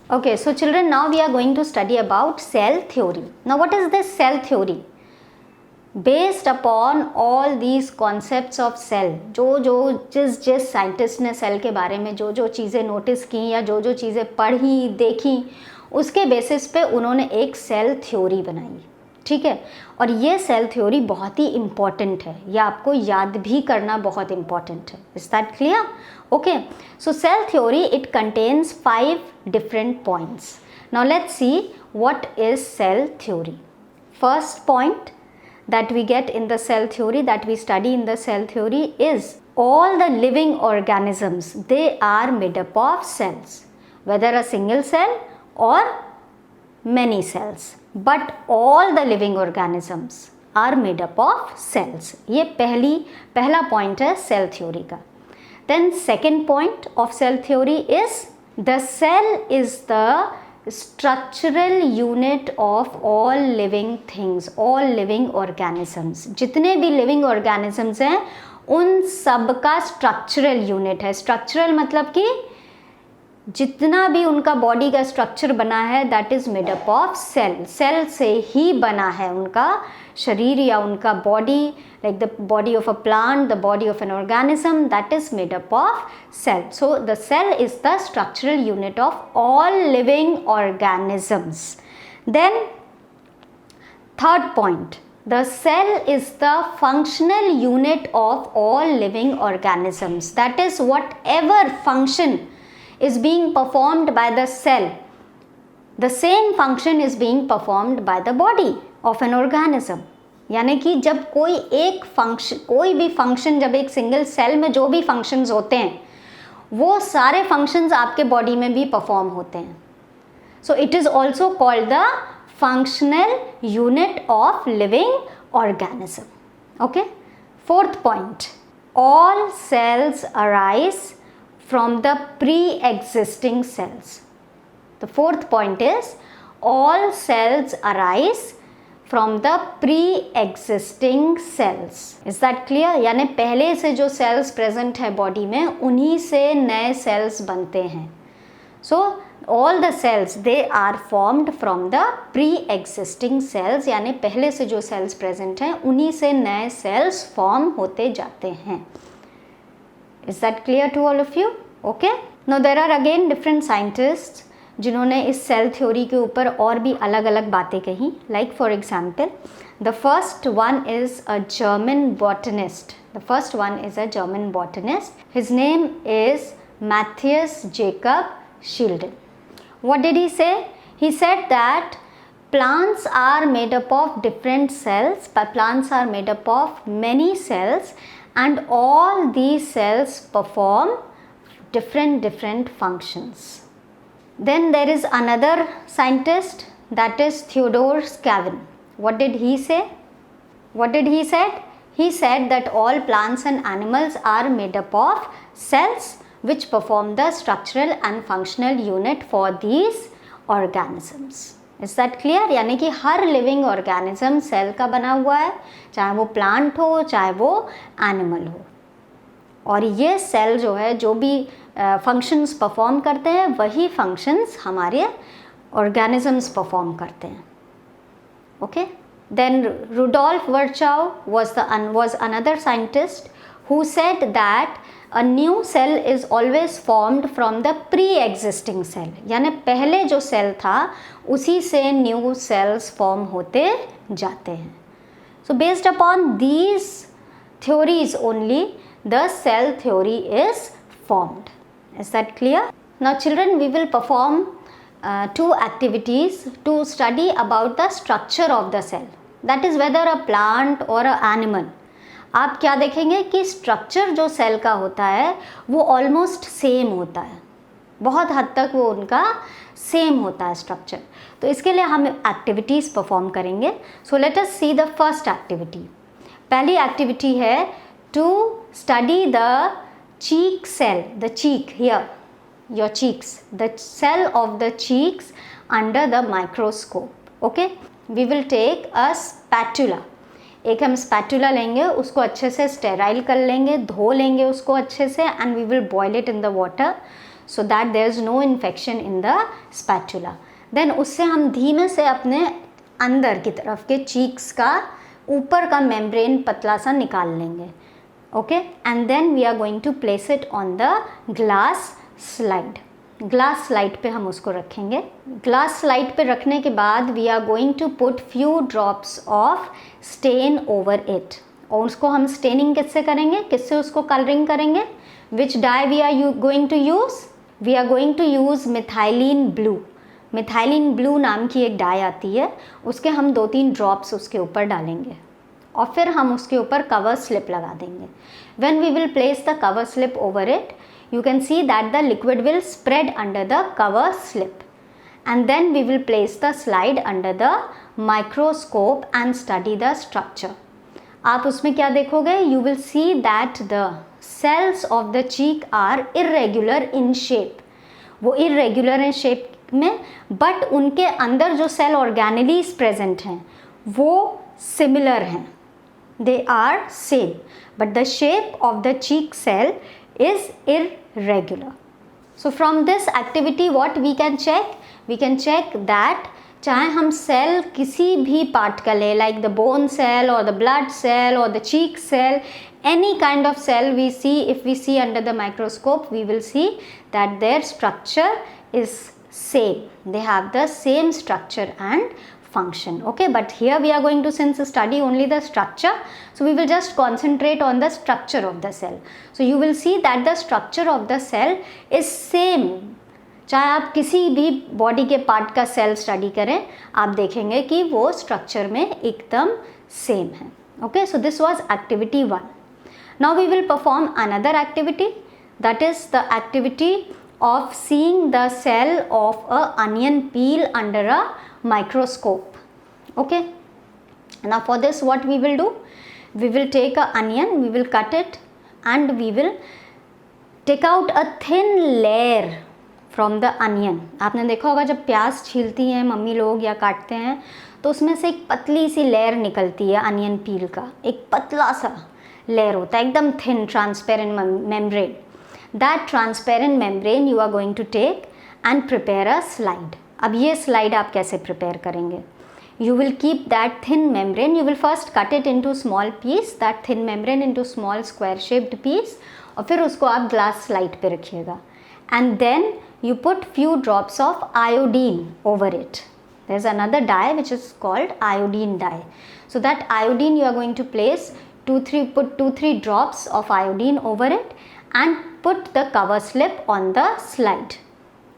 Okay, so children, now we are going to study about cell theory. Now what is this cell theory? Based upon all these concepts of cell, जिस scientist ने cell के बारे में जो चीज़ें notice की या जो चीज़ें पढ़ी देखी, उसके बेसिस पे उन्होंने एक सेल थ्योरी बनाई. ठीक है, और ये सेल थ्योरी बहुत ही इम्पॉर्टेंट है, ये आपको याद भी करना बहुत इम्पॉर्टेंट है. Is that clear? Okay, so cell theory it contains 5 different points. Now let's see what is cell theory. First point that we get in the cell theory, that we study in the cell theory, is all the living organisms, they are made up of cells, whether a single cell or many cells, but all the living organisms are made up of cells. ये पहला point है cell theory का. Then second point of cell theory is the cell is the structural unit of all living things, all living organisms. जितने भी living organisms हैं उन सब का structural unit है. structural मतलब कि जितना भी उनका बॉडी का स्ट्रक्चर बना है that is made up of cell. Cell से ही बना है उनका शरीर या उनका body, like the body of a plant, the body of an organism, that is made up of cell. So the cell is the structural unit of all living organisms. Then third point, the cell is the functional unit of all living organisms. That is, whatever function is being performed by the cell, the same function is being performed by the body of an organism. यानी कि जब कोई भी function जब एक single cell में जो भी फंक्शंस होते हैं वो सारे फंक्शंस आपके बॉडी में भी परफॉर्म होते हैं. So it is also called the functional unit of living organism. Okay, fourth point, all cells arise from the pre-existing cells. The fourth point is all cells arise from the pre-existing cells. Is that clear? यानी पहले से जो cells present है body में उन्हीं से नए cells बनते हैं. So all the cells they are formed from the pre-existing cells, यानी पहले से जो cells present हैं उन्हीं से नए cells form होते जाते हैं. Is that clear to all of you? Okay. Now there are again different scientists जिन्होंने इस सेल थ्योरी के ऊपर और भी अलग अलग बातें कही. Like for example, the first one is a German botanist. The first one is a German botanist. His name is Matthias Jakob Schleiden. What did he say? He said that plants are made up of different cells, but plants are made up of many cells, and all these cells perform different functions. Then there is another scientist, that is Theodor Schaven. What did he say? He said that all plants and animals are made up of cells which perform the structural and functional unit for these organisms. Is that clear? यानी कि हर living organism cell का बना हुआ है, चाहे वो plant हो चाहे वो एनिमल हो, और ये सेल जो है जो भी फंक्शंस परफॉर्म करते हैं वही फंक्शंस हमारे ऑर्गेनिजम्स परफॉर्म करते हैं. Okay, then Rudolf Virchow was another scientist who said that a new cell is always formed from the pre-existing cell. यानी पहले जो सेल था उसी से न्यू सेल्स फॉर्म होते जाते हैं. So based upon these theories only the cell theory is formed. Is that clear? Now children, we will perform 2 activities to study about the structure of the cell. That is whether a plant or a animal. आप क्या देखेंगे कि structure जो cell का होता है वो almost same होता है, बहुत हद तक वो उनका सेम होता है स्ट्रक्चर. तो इसके लिए हम एक्टिविटीज़ परफॉर्म करेंगे. So let us see the first activity. पहली एक्टिविटी है to study the cheek cell, the cheek here, your cheeks, the cell of the cheeks under the microscope. Okay, we will take a spatula. एक हम spatula लेंगे, उसको अच्छे से sterile कर लेंगे, धो लेंगे उसको अच्छे से, and we will boil it in the water so that there is no infection in the spatula. Then उससे हम धीमे से अपने अंदर की तरफ के cheeks का ऊपर का membrane पतला सा निकाल लेंगे. Okay, and then we are going to place it on the glass slide. Glass slide पे हम उसको रखेंगे. ग्लास स्लाइड पे रखने के बाद we are going to put few drops of stain over it. और उसको हम स्टेनिंग किससे करेंगे, किससे उसको कलरिंग करेंगे? Which dye we are going to use? We are going to use methylene blue. Methylene blue नाम की एक डाई आती है, उसके हम 2-3 ड्रॉप्स उसके ऊपर डालेंगे और फिर हम उसके ऊपर कवर स्लिप लगा देंगे. When we will place the cover slip over it, you can see that the liquid will spread under the cover slip, and then we will place the slide under the microscope and study the structure. आप उसमें क्या देखोगे? You will see that the cells of the cheek are irregular in shape. वो irregular in shape में, but उनके अंदर जो cell organelles present हैं वो similar हैं. They are same, but the shape of the cheek cell is irregular. So from this activity what we can check? We can check that चाहे हम cell किसी भी पार्ट का ले, like the bone cell or the blood cell or the cheek cell, any kind of cell we see, if we see under the microscope, we will see that their structure is same. They have the same structure and function. Okay, but here we are going to since study only the structure, so we will just concentrate on the structure of the cell. So you will see that the structure of the cell is same. चाहे आप किसी भी body के part का cell study करें, आप देखेंगे कि वो स्ट्रक्चर में एकदम सेम है. Okay, so this was activity 1. Now we will perform another activity, that is the activity of seeing the cell of a onion peel under a microscope. Okay, now for this what we will do? We will take a onion, we will cut it and we will take out a thin layer from the onion. आपने देखा होगा जब प्याज छीलती हैं mummy लोग या काटते हैं तो उसमें से एक पतली सी लेयर निकलती है अनियन पील का, एक पतला सा लेयर होता है, एकदम thin transparent membrane. That transparent membrane you are going to take and prepare a slide. अब ये slide आप कैसे prepare करेंगे? You will keep that thin membrane. You will first cut it into small piece, that thin membrane into small square shaped piece, और फिर उसको आप glass slide पे रखिएगा. And then you put few drops of iodine over it. There's another dye which is called iodine dye. So that iodine you are going to place 2-3 drops of iodine over it and put the cover slip on the slide.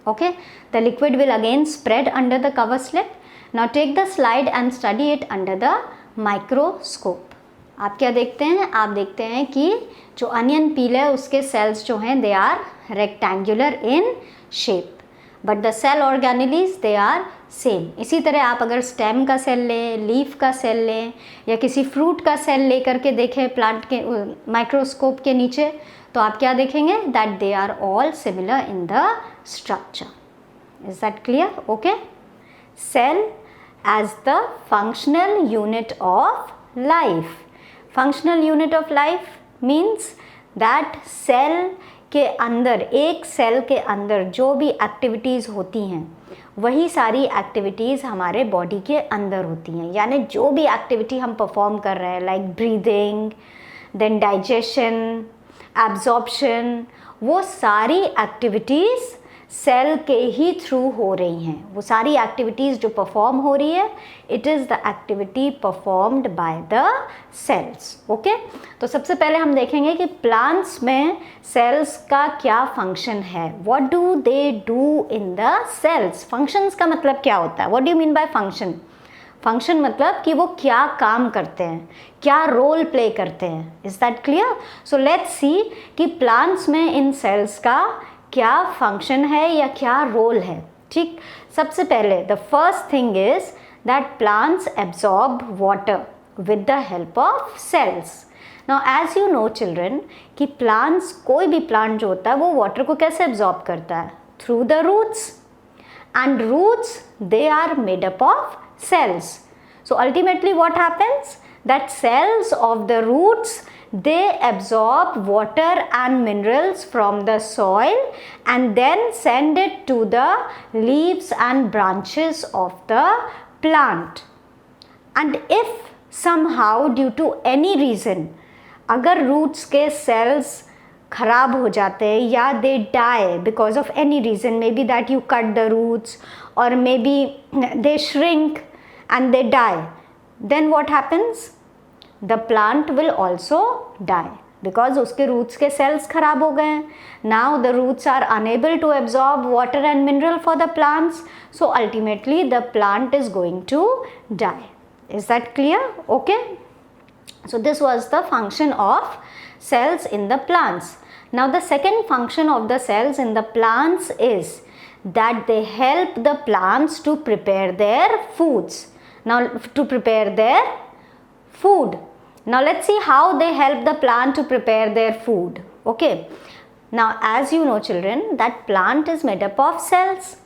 Okay, the liquid will again spread under the cover slip. Now take the slide and study it under the microscope. आप क्या देखते हैं? आप देखते हैं कि जो onion पील है उसके सेल्स जो हैं they are rectangular in shape, but the cell organelles they are same. इसी तरह आप अगर स्टेम का सेल लें, लीफ का सेल लें या किसी फ्रूट का सेल लेकर के देखें प्लांट के माइक्रोस्कोप के नीचे, तो आप क्या देखेंगे? That they are all similar in the structure. Is that clear? Okay, cell as the functional unit of life. Functional unit of life means that cell के अंदर, एक सेल के अंदर जो भी एक्टिविटीज़ होती हैं वही सारी एक्टिविटीज़ हमारे बॉडी के अंदर होती हैं. यानी जो भी एक्टिविटी हम परफॉर्म कर रहे हैं, like breathing, then digestion, absorption, वो सारी एक्टिविटीज़ सेल के ही थ्रू हो रही हैं. वो सारी एक्टिविटीज़ जो परफॉर्म हो रही है, it is the activity performed by the cells. Okay, तो सबसे पहले हम देखेंगे कि प्लांट्स में सेल्स का क्या फंक्शन है. What do they do in the cells? Functions का मतलब क्या होता है? What do you mean by function? Function मतलब कि वो क्या काम करते हैं, क्या रोल प्ले करते हैं. Is that clear? So let's see कि प्लांट्स में इन सेल्स का क्या फंक्शन है या क्या रोल है. ठीक, सबसे पहले the first thing is that plants absorb water with the help of cells. Now as you know children कि प्लांट्स, कोई भी प्लांट जो होता है वो वाटर को कैसे एब्जॉर्ब करता है? Through the roots. And roots they are made up of cells. So ultimately what happens? That cells of the roots, they absorb water and minerals from the soil and then send it to the leaves and branches of the plant. And if somehow due to any reason अगर roots के cells खराब हो जाते हैं या they die because of any reason, maybe that you cut the roots or maybe they shrink and they die, then what happens? The plant will also die because उसके roots के cells खराब हो गए हैं. Now the roots are unable to absorb water and mineral for the plants, so ultimately the plant is going to die. Is that clear? Okay. So this was the function of cells in the plants. Now the second function of the cells in the plants is that they help the plants to prepare their foods. Now to prepare their food. Now let's see how they help the plant to prepare their food. Okay. Now as you know children that plant is made up of cells.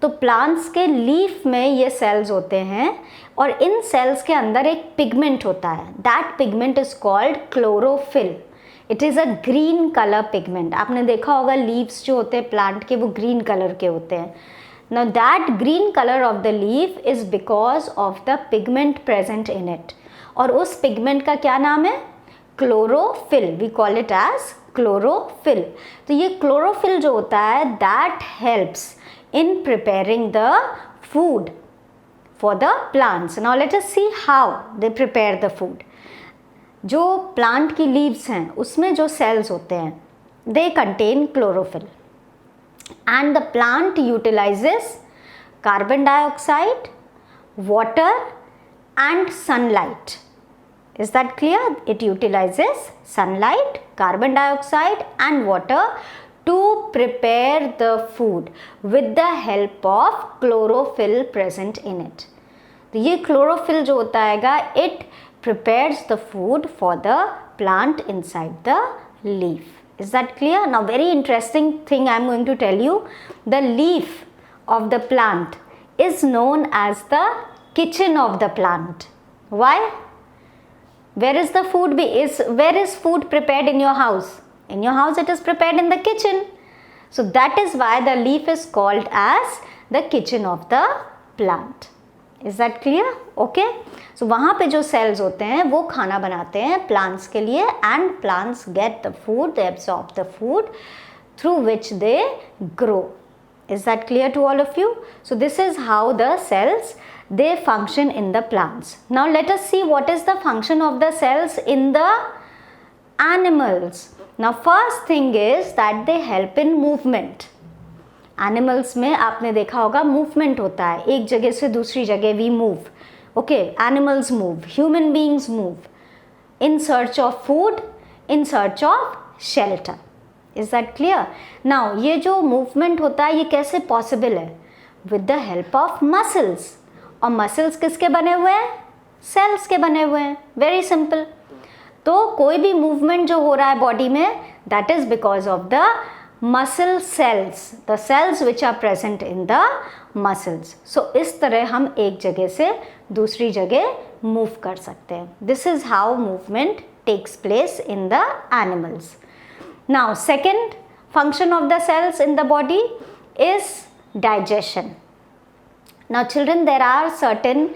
तो plants के leaf में ये sales होते हैं और इन sales के अंदर एक पिगमेंट होता है. That pigment is called chlorophyll. It is a green colour pigment. आपने देखा होगा लीव्स जो होते हैं प्लांट के वो ग्रीन कलर के होते हैं. Now that green colour of the leaf is because of the pigment present in it. और उस पिगमेंट का क्या नाम है? Chlorophyll. We call it as chlorophyll. तो ये क्लोरोफिल जो होता है that helps in preparing the food for the plants. Now let us see how they prepare the food. जो plant की leaves हैं उसमें जो cells होते हैं they contain chlorophyll and the plant utilizes carbon dioxide, water and sunlight. Is that clear? It utilizes sunlight, carbon dioxide and water to prepare the food with the help of chlorophyll present in it. तो ये chlorophyll जो होता है it prepares the food for the plant inside the leaf. Is that clear? Now very interesting thing I am going to tell you. The leaf of the plant is known as the kitchen of the plant. Why? Where is the food where is food prepared in your house? In your house it is prepared in the kitchen. So that is why the leaf is called as the kitchen of the plant. Is that clear? Okay. So वहाँ पे जो cells होते हैं वो खाना बनाते हैं plants के लिए and plants get the food, they absorb the food through which they grow. Is that clear to all of you? So this is how the cells they function in the plants. Now let us see what is the function of the cells in the animals. Now first thing is that they help in movement. Animals में आपने देखा होगा movement होता है. एक जगह से दूसरी जगह we move. Okay, animals move. Human beings move. In search of food, in search of shelter. Is that clear? Now ये जो movement होता है ये कैसे possible है? With the help of muscles. और muscles किसके बने हुए हैं? Cells के बने हुए हैं. Very simple. तो कोई भी मूवमेंट जो हो रहा है बॉडी में that is because of the muscle cells, the cells which are present in the muscles. So इस तरह हम एक जगह से दूसरी जगह मूव कर सकते हैं. This is how movement takes place in the animals. Now second function of the cells in the body is digestion. Now children there are certain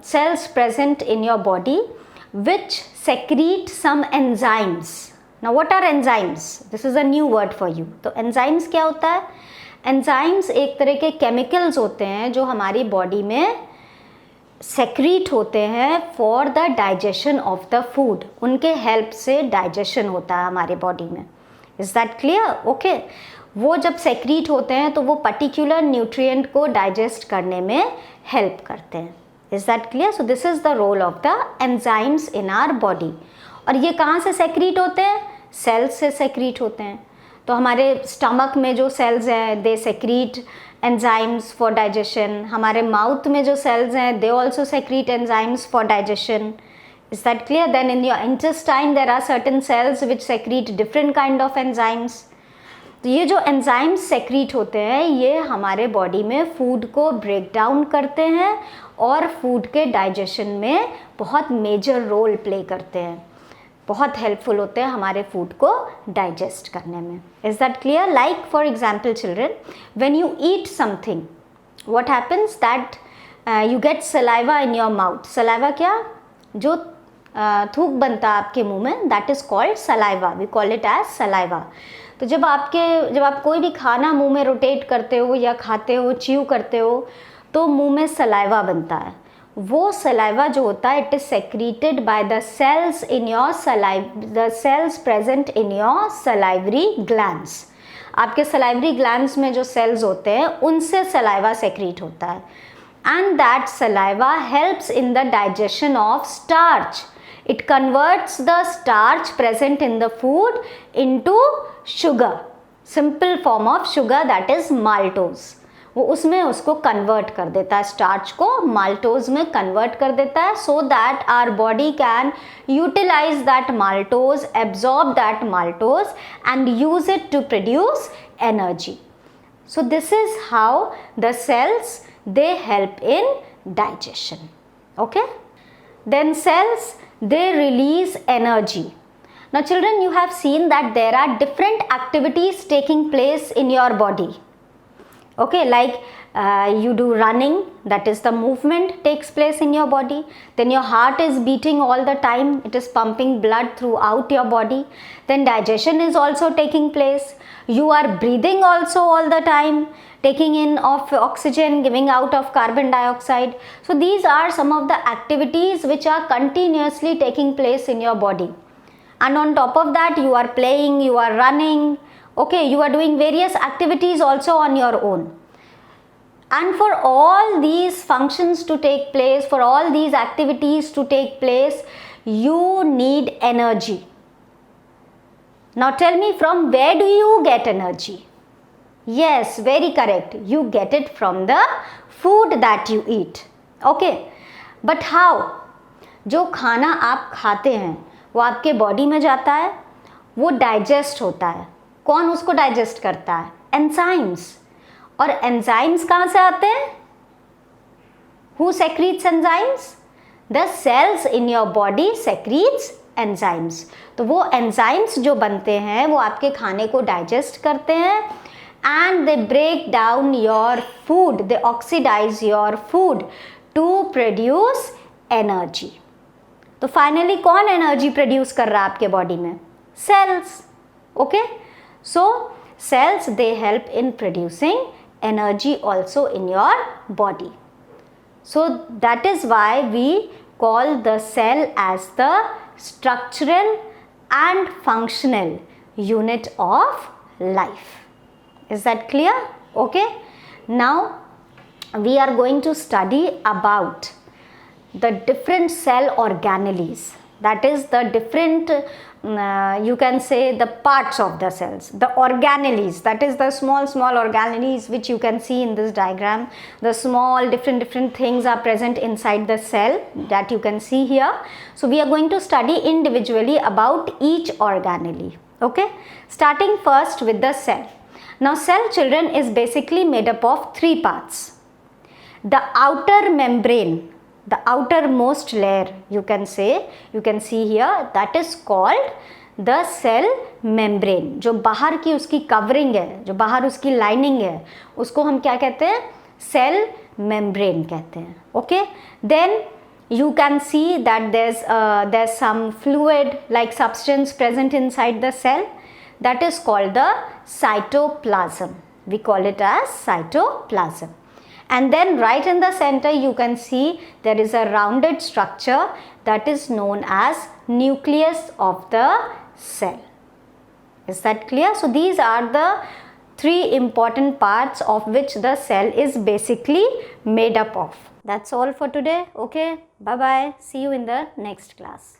cells present in your body which secrete some enzymes. Now what are enzymes? This is a new word for you. तो enzymes क्या होता है? Enzymes एक तरह के chemicals होते हैं जो हमारी body में secrete होते हैं for the digestion of the food. उनके help से digestion होता है हमारे body में. Is that clear? Okay. वो जब secrete होते हैं तो वो particular nutrient को digest करने में help करते हैं. Is that clear? So this is the role of the enzymes in our body. और ये कहाँ से secrete होते हैं? Cells से secrete होते हैं. तो हमारे stomach में जो cells हैं they secrete enzymes for digestion. हमारे mouth में जो cells हैं they also secrete enzymes for digestion. Is that clear? Then in your intestine there are certain cells which secrete different kind of enzymes. तो ये जो enzymes secrete होते हैं ये हमारे बॉडी में फूड को ब्रेक डाउन करते हैं और फूड के डाइजेशन में बहुत मेजर रोल प्ले करते हैं. बहुत हेल्पफुल होते हैं हमारे फूड को डाइजेस्ट करने में. Is that clear? Like for example children, when you eat something what happens that you get saliva in your mouth. Saliva क्या? जो थूक बनता है आपके मुंह में, that is called saliva. We call it as saliva. तो जब आप कोई भी खाना मुंह में रोटेट करते हो या खाते हो, च्यू करते हो, तो मुंह में सलाइवा बनता है. वो सलाइवा जो होता है, it is secreted by the cells in your the cells present in your salivary glands. आपके सलाइवरी ग्लैंड्स में जो सेल्स होते हैं उनसे सलाइवा सेक्रीट होता है. And that saliva helps in the digestion of starch. It converts the starch present in the food into sugar, simple form of sugar, that is maltose. वो उसमें उसको कन्वर्ट कर देता है, स्टार्च को माल्टोज में कन्वर्ट कर देता है, so that our body can utilize that maltose, absorb that maltose and use it to produce energy. So this is how the cells, they help in digestion. Okay? Then cells, they release energy. Now children, you have seen that there are different activities taking place in your body. Okay, like you do running, that is the movement takes place in your body. Then your heart is beating all the time, it is pumping blood throughout your body. Then digestion is also taking place. You are breathing also all the time, taking in of oxygen, giving out of carbon dioxide. So these are some of the activities which are continuously taking place in your body. And on top of that, you are playing, you are running, okay, you are doing various activities also on your own. And for all these functions to take place, for all these activities to take place, you need energy. Now tell me, from where do you get energy? Yes, very correct. You get it from the food that you eat. Okay, but how? जो खाना आप खाते हैं वो आपके body में जाता है, वो डाइजेस्ट होता है. कौन उसको डाइजेस्ट करता है? एंजाइम्स. और एंजाइम्स कहाँ से आते हैं? Who secretes enzymes? The cells in your body secretes enzymes. तो वो एंजाइम्स जो बनते हैं वो आपके खाने को डाइजेस्ट करते हैं, and they break down your food, they oxidize your food to produce energy. तो फाइनली कौन एनर्जी प्रोड्यूस कर रहा है आपके बॉडी में? Cells. Okay, so cells, they help in producing energy also in your body. So that is why we call the cell as the structural and functional unit of life. Is that clear? Okay. Now we are going to study about the different cell organelles. That is the different, you can say the parts of the cells. The organelles, that is the small organelles which you can see in this diagram. The small different things are present inside the cell that you can see here. So we are going to study individually about each organelle. Okay. Starting first with the cell. Now cell, children, is basically made up of three parts. The outer membrane, the outermost layer, you can see here, that is called the cell membrane. जो बाहर की उसकी covering है, जो बाहर उसकी lining है, उसको हम क्या कहते हैं? सेल मेम्ब्रेन कहते हैं. Okay, then you can see that there's some fluid like substance present inside the cell, that is called the cytoplasm. We call it as cytoplasm. And then right in the center you can see there is a rounded structure that is known as nucleus of the cell. Is that clear? So these are the three important parts of which the cell is basically made up of. That's all for today. Okay, bye bye. See you in the next class.